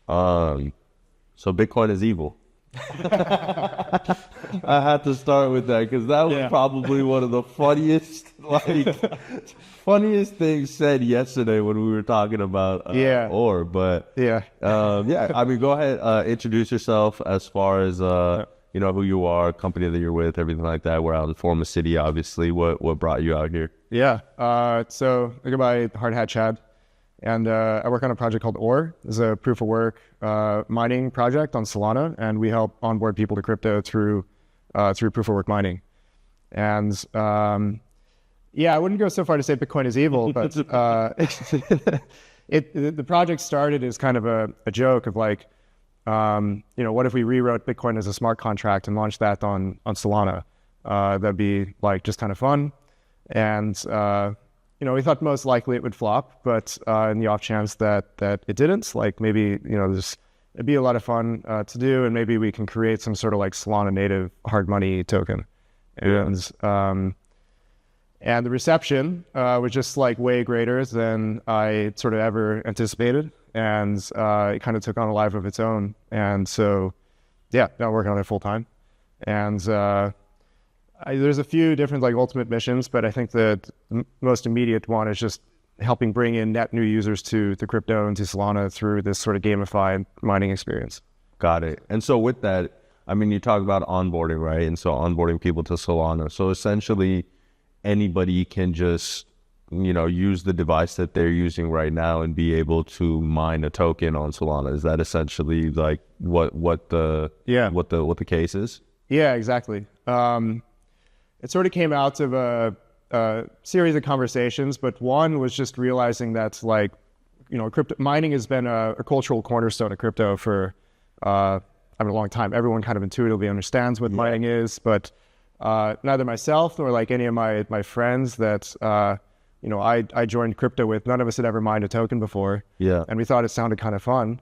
So Bitcoin is evil. I had to start with that because that was probably one of the funniest things said yesterday when we were talking about OR. But I mean, go ahead, introduce yourself as far as you know who you are, company that you're with, everything like that. We're out in formacity, obviously. What brought you out here? So I go by HardhatChad. And I work on a project called OR. It's a proof of work mining project on Solana, and we help onboard people to crypto through proof of work mining. And I wouldn't go so far to say Bitcoin is evil, but the project started as kind of a joke of like, what if we rewrote Bitcoin as a smart contract and launched that on Solana? That'd be like just kind of fun. And we thought most likely it would flop, but in the off chance that it didn't, like maybe, it'd be a lot of fun to do, and maybe we can create some sort of like Solana native hard money token. And the reception was just like way greater than I sort of ever anticipated. And it kind of took on a life of its own. And so, now I'm working on it full time. And there's a few different like ultimate missions, but I think that the most immediate one is just helping bring in net new users to crypto and to Solana through this sort of gamified mining experience. Got it. And so with that, I mean, you talk about onboarding, right? And so onboarding people to Solana. So essentially anybody can just, use the device that they're using right now and be able to mine a token on Solana. Is that essentially like what the case is? Yeah, exactly. It sort of came out of a series of conversations, but one was just realizing that crypto mining has been a cultural cornerstone of crypto for a long time. Everyone kind of intuitively understands what mining is, but neither myself nor like any of my friends that I joined crypto with, none of us had ever mined a token before. Yeah, and we thought it sounded kind of fun,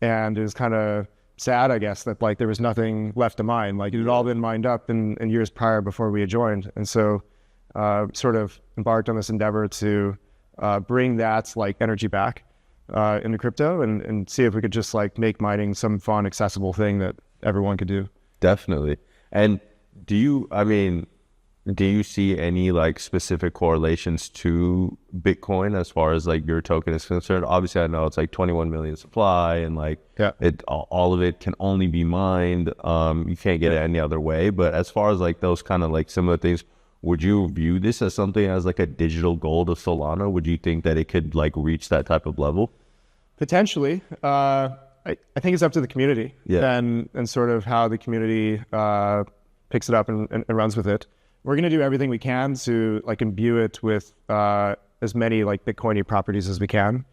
and it was kind of sad, I guess, that like there was nothing left to mine. Like it had all been mined up in years prior before we had joined. And so sort of embarked on this endeavor to bring that like energy back into crypto and see if we could just like make mining some fun, accessible thing that everyone could do. Definitely. And do you see any like specific correlations to Bitcoin as far as like your token is concerned? Obviously I know it's like 21 million supply and like all of it can only be mined. You can't get it any other way. But as far as like those kind of like similar things, would you view this as something as like a digital gold of Solana? Would you think that it could like reach that type of level? Potentially. I think it's up to the community and sort of how the community picks it up and runs with it. We're going to do everything we can to like imbue it with as many like Bitcoiny properties as we can.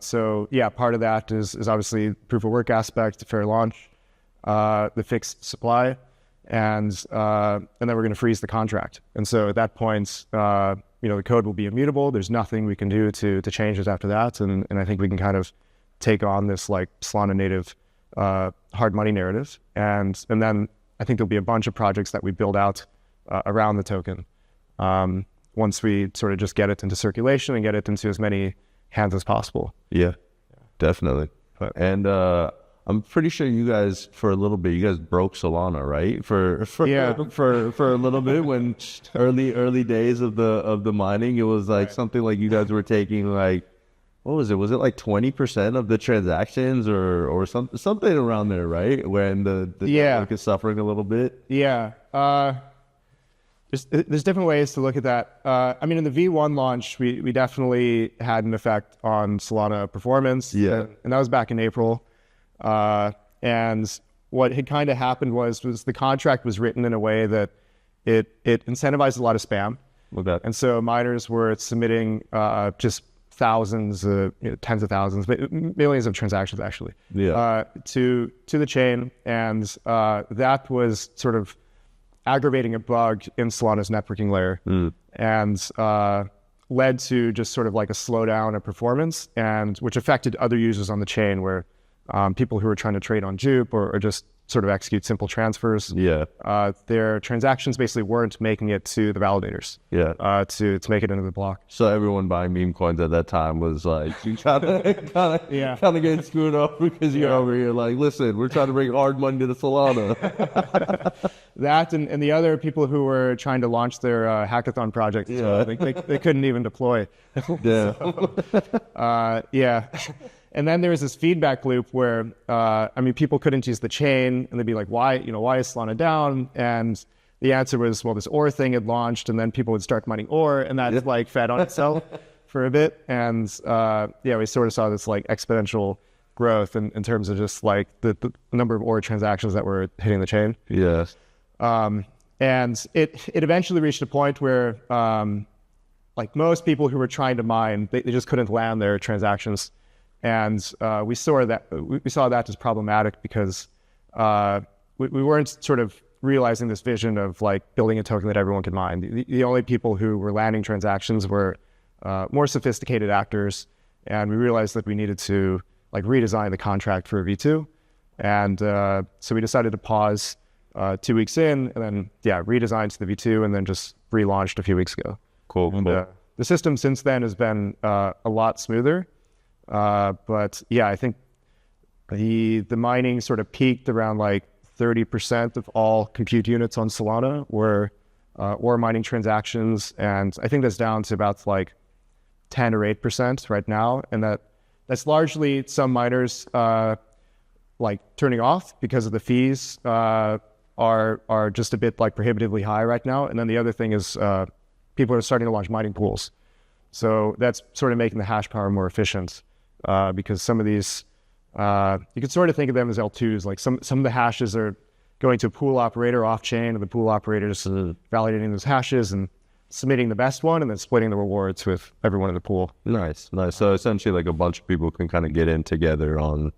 So part of that is obviously proof of work aspect, the fair launch, the fixed supply, and then we're going to freeze the contract. And so at that point, the code will be immutable. There's nothing we can do to change it after that. And I think we can kind of take on this like Solana native hard money narrative. And then I think there'll be a bunch of projects that we build out around the token once we sort of just get it into circulation and get it into as many hands as possible. Yeah. Definitely. And I'm pretty sure you guys, for a little bit, you guys broke Solana, right? For a little bit when early days of the mining, it was like something like you guys were taking like, what was it? Was it like 20% of the transactions or something around there, right? When the network is suffering a little bit. Yeah. There's different ways to look at that. I mean, in the V1 launch, we definitely had an effect on Solana performance. Yeah. And that was back in April. And what had kind of happened was the contract was written in a way that it incentivized a lot of spam. Okay. And so miners were submitting just thousands, tens of thousands, but millions of transactions actually to the chain. And that was sort of aggravating a bug in Solana's networking layer and led to just sort of like a slowdown of performance, and which affected other users on the chain where people who were trying to trade on Jupe or just sort of execute simple transfers. Yeah. Their transactions basically weren't making it to the validators. Yeah. To make it into the block. So everyone buying meme coins at that time was like, you kind of getting screwed up because you're over here like, listen, we're trying to bring hard money to the Solana. That and the other people who were trying to launch their hackathon project, they couldn't even deploy. Yeah. And then there was this feedback loop where, people couldn't use the chain, and they'd be like, why is Solana down? And the answer was, well, this OR thing had launched, and then people would start mining OR, and that like fed on itself for a bit. And we sort of saw this like exponential growth in terms of just like the number of OR transactions that were hitting the chain. Yes. And it eventually reached a point where like most people who were trying to mine, they just couldn't land their transactions. And we saw that as problematic because we weren't sort of realizing this vision of like building a token that everyone could mine. The only people who were landing transactions were more sophisticated actors, and we realized that we needed to like redesign the contract for a V2. And so we decided to pause 2 weeks in, and then redesigned to the V2, and then just relaunched a few weeks ago. Cool. And the system since then has been a lot smoother. But I think the mining sort of peaked around like 30% of all compute units on Solana were OR mining transactions, and I think that's down to about like 10 or 8% right now, and that's largely some miners like turning off because of the fees are just a bit like prohibitively high right now, and then the other thing is people are starting to launch mining pools, so that's sort of making the hash power more efficient. Because some of these, you could sort of think of them as L2s. Like some of the hashes are going to a pool operator off chain, and the pool operator is validating those hashes and submitting the best one, and then splitting the rewards with everyone in the pool. Nice. So essentially, like a bunch of people can kind of get in together on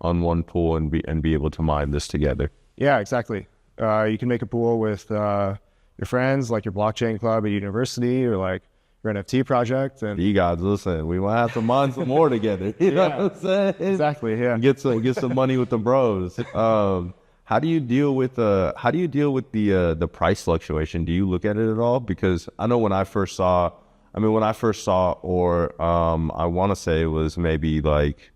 one pool and be able to mine this together. Yeah, exactly. You can make a pool with your friends, like your blockchain club at university, or like your NFT project. And you guys, listen, we might have to mine some more together. You know what I'm saying? Exactly. Yeah. Get some money with the bros. How do you deal with the price fluctuation? Do you look at it at all? Because I know when I first saw, or I want to say it was maybe like,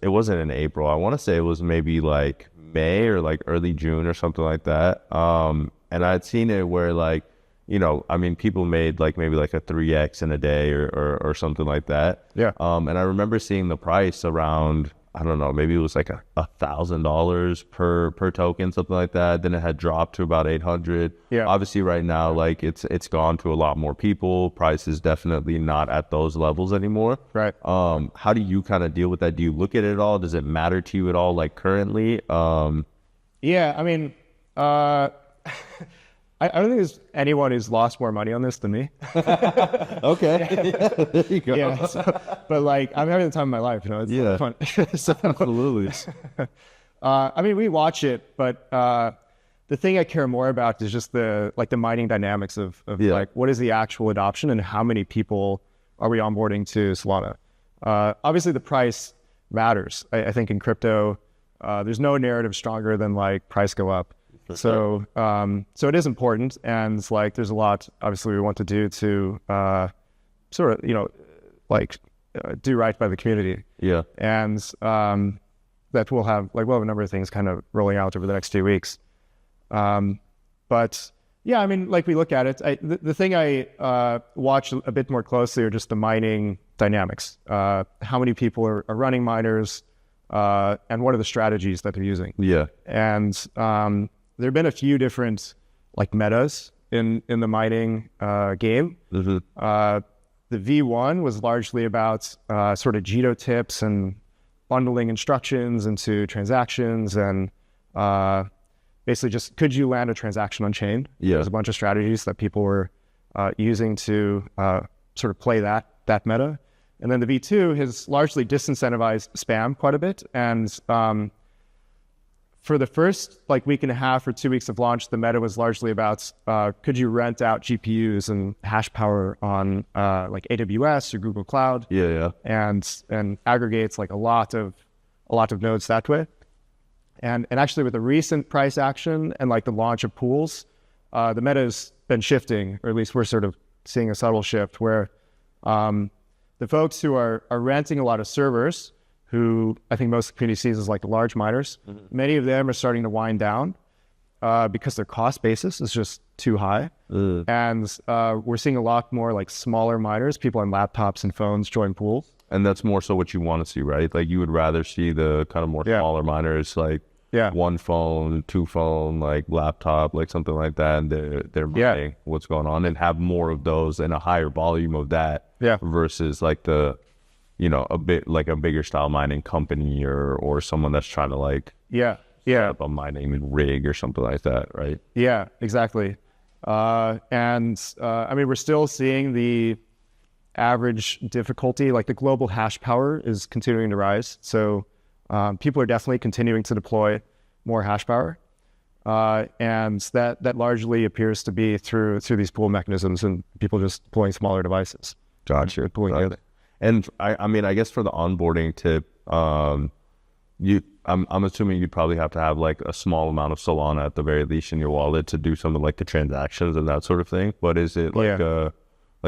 it wasn't in April. I want to say it was maybe like May or like early June or something like that. And I'd seen it where like, people made like maybe like a 3x in a day or something like that. Yeah. And I remember seeing the price around, I don't know, maybe it was like $1,000 per token, something like that. Then it had dropped to about 800. Yeah. Obviously right now, like it's gone to a lot more people. Price is definitely not at those levels anymore. Right. How do you kind of deal with that? Do you look at it at all? Does it matter to you at all, like currently? I don't think there's anyone who's lost more money on this than me. Okay. There you go. Yeah, but like, I'm having the time of my life, it's fun. Absolutely. We watch it, but the thing I care more about is just the mining dynamics of like, what is the actual adoption and how many people are we onboarding to Solana? Obviously the price matters. I think in crypto, there's no narrative stronger than like price go up. So it is important, and like there's a lot obviously we want to do to sort of do right by the community. Yeah. And that we'll have a number of things kind of rolling out over the next 2 weeks. But yeah, we look at it. The thing I watch a bit more closely are just the mining dynamics. How many people are running miners, and what are the strategies that they're using? Yeah. And there have been a few different metas in the mining game. Mm-hmm. The V1 was largely about sort of Jito tips and bundling instructions into transactions, and basically just could you land a transaction on chain? Yeah. There's a bunch of strategies that people were using to sort of play that meta. And then the V2 has largely disincentivized spam quite a bit, and for the first week and a half or 2 weeks of launch, the meta was largely about could you rent out GPUs and hash power on AWS or Google Cloud? Yeah. And aggregates a lot of nodes that way. And actually with the recent price action and like the launch of pools, the meta has been shifting, or at least we're sort of seeing a subtle shift where the folks who are renting a lot of servers, who I think most of the community sees as like the large miners, many of them are starting to wind down because their cost basis is just too high. And we're seeing a lot more like smaller miners, people on laptops and phones join pools. And that's more so what you want to see, right? Like you would rather see the kind of more smaller miners, like one phone, two phone, like laptop, like something like that. And they're mining what's going on, and have more of those and a higher volume of that versus like the, you know, a bit like a bigger style mining company or someone that's trying to like set up a mining rig or something like that, right? Yeah, exactly. I mean, we're still seeing the average difficulty, like the global hash power is continuing to rise. So people are definitely continuing to deploy more hash power. And that largely appears to be through these pool mechanisms and people just deploying smaller devices. Gotcha. Together. And I mean, I guess for the onboarding tip, I'm assuming you'd probably have to have like a small amount of Solana at the very least in your wallet to do some of like the transactions and that sort of thing. But is it like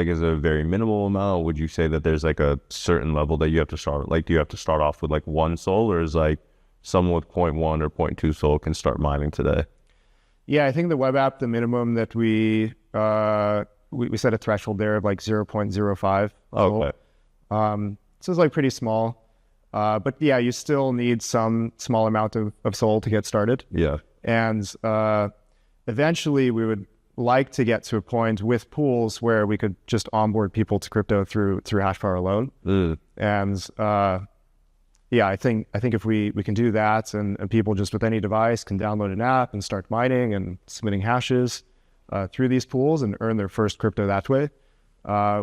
is it a very minimal amount? Would you say that there's like a certain level that you have to start? Like, do you have to start off with like 1 Sol, or is like someone with 0.1 or 0.2 Sol can start mining today? Yeah, I think the web app, the minimum that we set a threshold there of like 0.05. Okay. So it's like pretty small. But yeah, you still need some small amount of Sol to get started. Yeah. And eventually we would like to get to a point with pools where we could just onboard people to crypto through hash power alone. And I think if we can do that, and people just with any device can download an app and start mining and submitting hashes through these pools and earn their first crypto that way,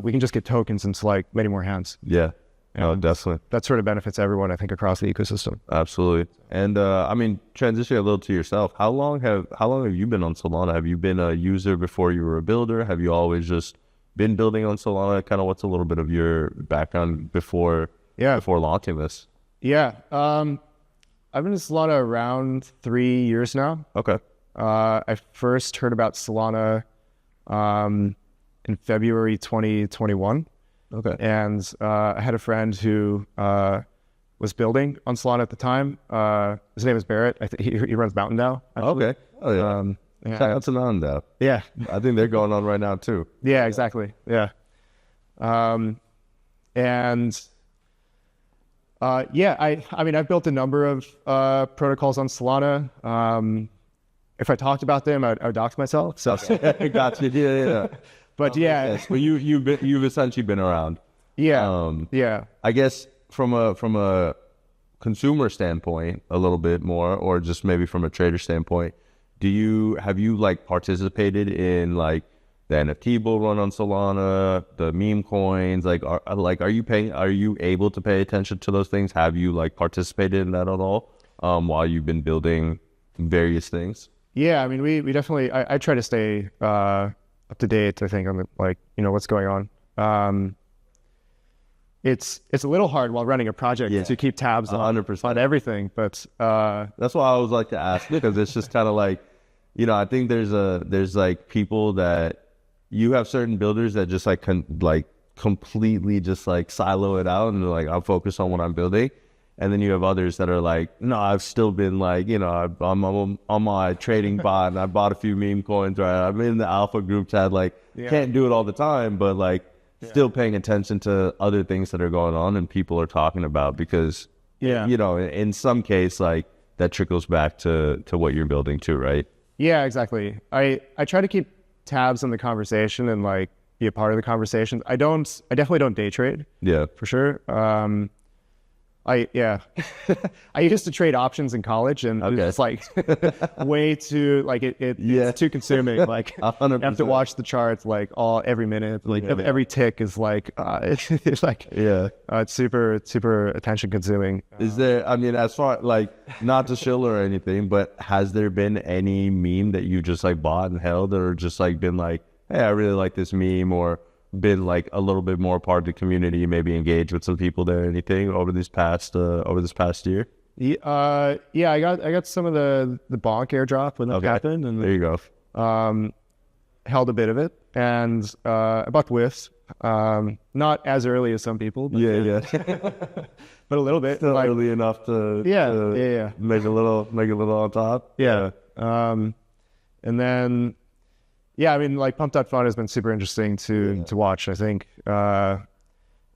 we can just get tokens into like many more hands. Yeah. No, definitely. That sort of benefits everyone, I think, across the ecosystem. Absolutely. And I mean, transitioning a little to yourself, how long have you been on Solana? Have you been a user before you were a builder? Have you always just been building on Solana? Kind of what's a little bit of your background before launching this? Yeah. I've been in Solana around 3 years now. Okay. I first heard about Solana in February 2021. Okay. And I had a friend who was building on Solana at the time. His name is Barrett. I think he runs Mountain DAO. Okay. Oh yeah. Shout out to Mountain DAO. Yeah. I think they're going on right now too. Yeah, exactly. Yeah. I mean, I've built a number of protocols on Solana. If I talked about them, I would dox myself. So Gotcha. Yeah. But yes, but you've essentially been around. Yeah. I guess from a consumer standpoint, a little bit more, or just maybe from a trader standpoint, have you like participated in like the NFT bull run on Solana, the meme coins? Like, are you able to pay attention to those things? Have you like participated in that at all while you've been building various things? Yeah, I mean, we definitely. I try to stay up to date, I think, on the, like, you know, what's going on. It's a little hard while running a project to keep tabs 100% on everything, but that's why I always like to ask, because it's just kind of like, you know, I think there's like people that you have certain builders that just like completely just like silo it out and they're like, I'll focus on what I'm building. And then you have others that are like, no, I've still been like, you know, I'm on my trading bot and I bought a few meme coins, right? I'm in the alpha group chat, like, can't do it all the time, but like still paying attention to other things that are going on and people are talking about, because, you know, in some case, like that trickles back to what you're building too, right? Yeah, exactly. I try to keep tabs on the conversation and like be a part of the conversation. I definitely don't day trade. Yeah, for sure. I used to trade options in college, and it's like way too like it's too consuming. Like 100%. You have to watch the charts like every minute. Like every tick is like it's like it's super attention consuming. Is there? I mean, as far like not to shill or anything, but has there been any meme that you just like bought and held, or just like been like, hey, I really like this meme, or been like a little bit more part of the community, maybe engage with some people there, anything over this past year? Yeah, I got some of the bonk airdrop when that happened, and there you go. Held a bit of it, and I bought whiffs. Not as early as some people, but Yeah. but a little bit. Still like, early enough to yeah. make a little on top. Yeah. And then, yeah, I mean, like Pump.Fun has been super interesting to watch. I think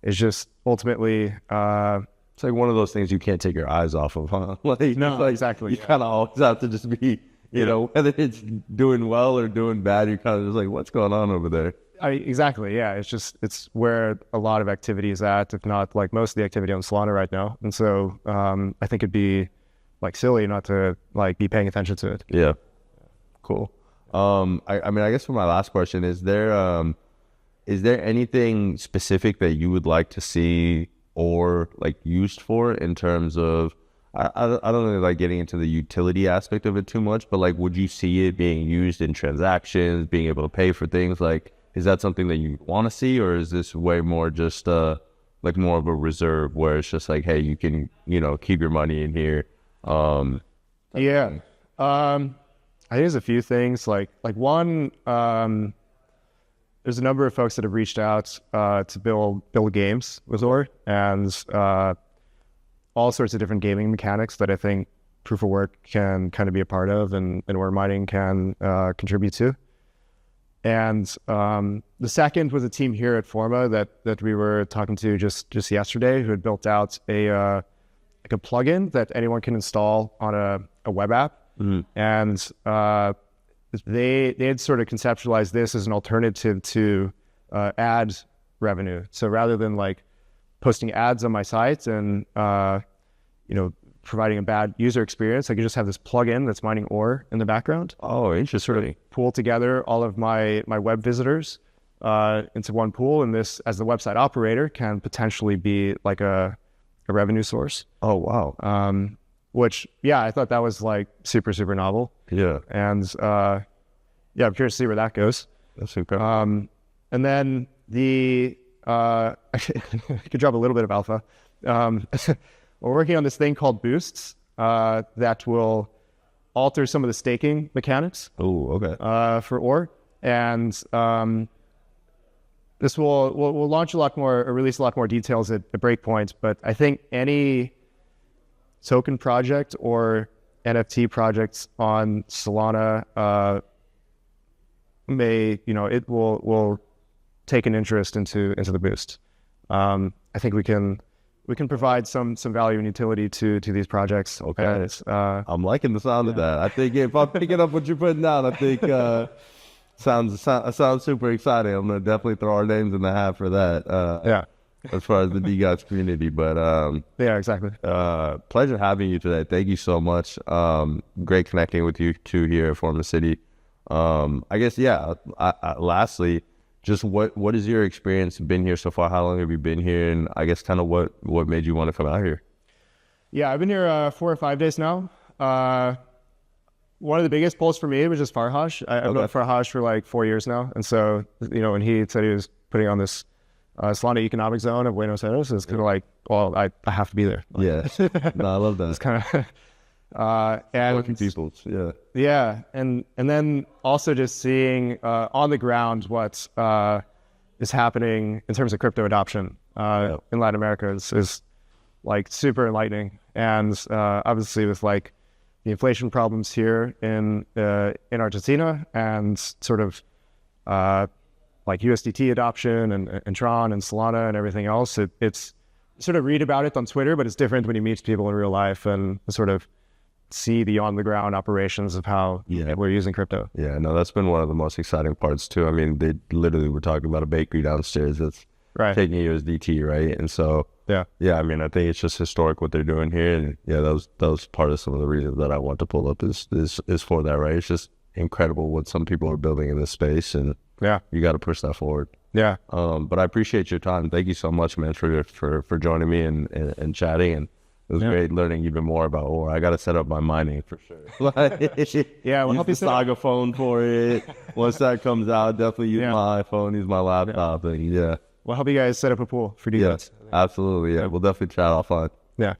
it's just ultimately it's like one of those things you can't take your eyes off of, huh? Like, no, like, exactly. You kind of always have to just be, you know, whether it's doing well or doing bad, you're kind of just like, what's going on over there? Exactly. Yeah. It's where a lot of activity is at, if not like most of the activity on Solana right now. And so I think it'd be like silly not to like be paying attention to it. Yeah. Cool. I mean, I guess for my last question, is there anything specific that you would like to see or like used for in terms of, I don't really like getting into the utility aspect of it too much, but like, would you see it being used in transactions, being able to pay for things? Like, is that something that you want to see, or is this way more just like more of a reserve where it's just like, hey, you can, you know, keep your money in here? Yeah. I think there's a few things like one, there's a number of folks that have reached out to build games with OR, and all sorts of different gaming mechanics that I think proof of work can kind of be a part of, and where mining can contribute to. And the second was a team here at Forma that we were talking to just yesterday, who had built out a plugin that anyone can install on a web app. Mm-hmm. And they had sort of conceptualized this as an alternative to ad revenue. So rather than like posting ads on my site and you know, providing a bad user experience, I could just have this plugin that's mining ore in the background. Oh, interesting. Sort of pool together all of my web visitors into one pool, and this, as the website operator, can potentially be like a revenue source. Oh, wow. Which, yeah, I thought that was like super, super novel. Yeah. And yeah, I'm curious to see where that goes. That's incredible. And then I could drop a little bit of alpha. We're working on this thing called boosts that will alter some of the staking mechanics. Oh, okay. For OR. And this will launch a lot more, or release a lot more details at Breakpoint. But I think any token project or NFT projects on Solana it will take an interest into the boost. I think we can provide some value and utility to these projects. Okay. I'm liking the sound of that. I think if I'm picking up what you're putting down, I think sounds super exciting. I'm gonna definitely throw our names in the hat for that. As far as the DGOTS community, but yeah, exactly. Pleasure having you today. Thank you so much. Great connecting with you too here at formacity. I guess lastly, just what is your experience been here so far? How long have you been here? And I guess kind of what made you want to come out here? Yeah, I've been here 4 or 5 days now. One of the biggest pulls for me was just Farhaj. I've known Farhaj for like 4 years now. And so, you know, when he said he was putting on this Solana economic zone of Buenos Aires, it's kind of like, well, I have to be there. Like, yeah. No, I love that. It's kind of, and working peoples. Yeah. Yeah. And then also just seeing on the ground what is happening in terms of crypto adoption in Latin America is like super enlightening. And obviously with like the inflation problems here in Argentina, and sort of like USDT adoption and Tron and Solana and everything else, it's sort of read about it on Twitter, but it's different when you meet people in real life and sort of see the on the ground operations of how we're using crypto. Yeah, no, that's been one of the most exciting parts too. I mean, they literally were talking about a bakery downstairs that's taking USDT, right? And so I mean, I think it's just historic what they're doing here, and yeah, that was part of some of the reasons that I want to pull up is for that, right? It's just incredible what some people are building in this space, and you got to push that forward. Yeah. But I appreciate your time. Thank you so much, man, for joining me and chatting. And it was great learning even more about OR. I got to set up my mining for sure. We'll help you set Saga phone for it. Once that comes out, definitely use my iPhone, use my laptop, and we'll help you guys set up a pool for DGOTS. Absolutely. Yeah, we'll definitely chat offline. Yeah.